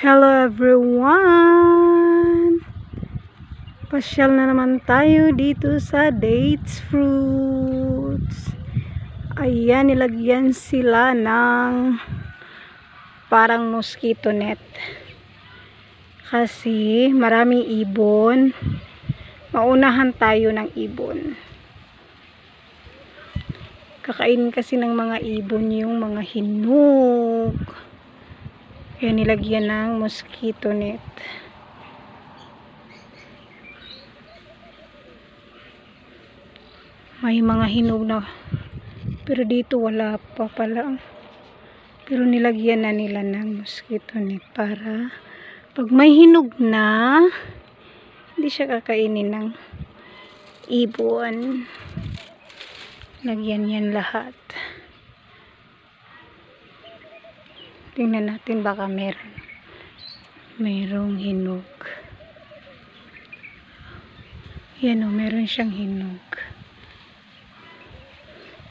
Hello everyone! Pasyal na naman tayo dito sa Dates Fruits. Ayan, nilagyan sila ng parang mosquito net. Kasi maraming ibon. Maunahan tayo ng ibon. Kakainin kasi ng mga ibon yung mga hinog. Kaya nilagyan ng mosquito net. May mga hinog na, pero dito wala pa pala. Pero nilagyan na nila ng mosquito net para pag may hinog na, hindi siya kakainin ng ibon. Lagyan yan lahat. Tingnan natin baka merong hinog. Yan o, meron siyang hinog.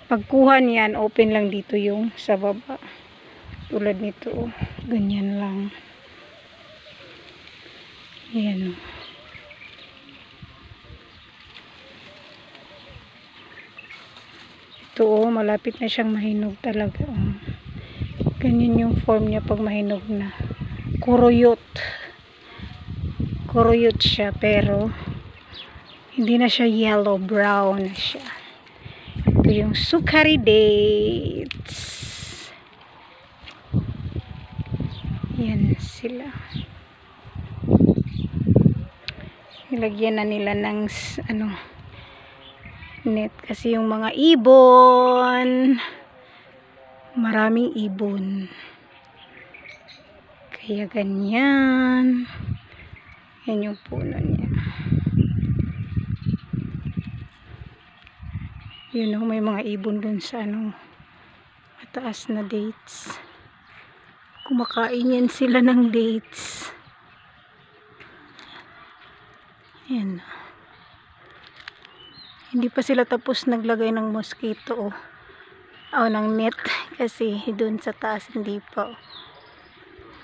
Pagkuha niyan, open lang dito yung sa baba. Tulad nito o. Ganyan lang. Yan o. Ito o, malapit na siyang mahinog talaga o. Ganyan yung form niya pag mahinog na. Kuruyot. Kuruyot siya pero hindi na siya yellow, brown na siya. Ito yung sukari dates. Yan sila. Nilagyan na nila ng net kasi yung mga ibon, maraming ibon, kaya ganyan. Yan yung puno niya. Yun o, may mga ibon dun sa mataas na dates. Kumakain yan sila ng dates. Yan. Hindi pa sila tapos naglagay ng mosquito o ng net kasi dun sa taas hindi pa.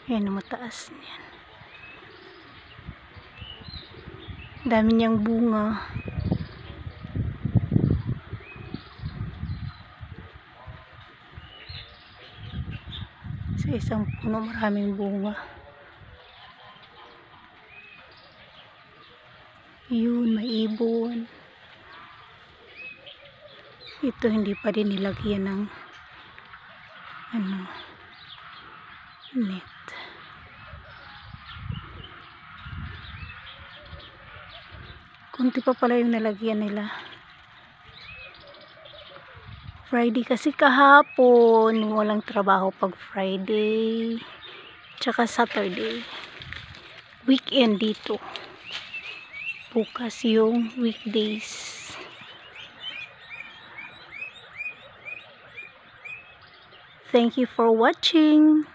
Yan, mataas yan. Dami niyang bunga. Sa isang puno maraming bunga. Yun, may ibon. Ito hindi pa din nilagyan ng net. Kunti pa pala yung nalagyan nila. Friday kasi kahapon, walang trabaho pag Friday. Tsaka Saturday. Weekend dito. Bukas yung weekdays. Thank you for watching.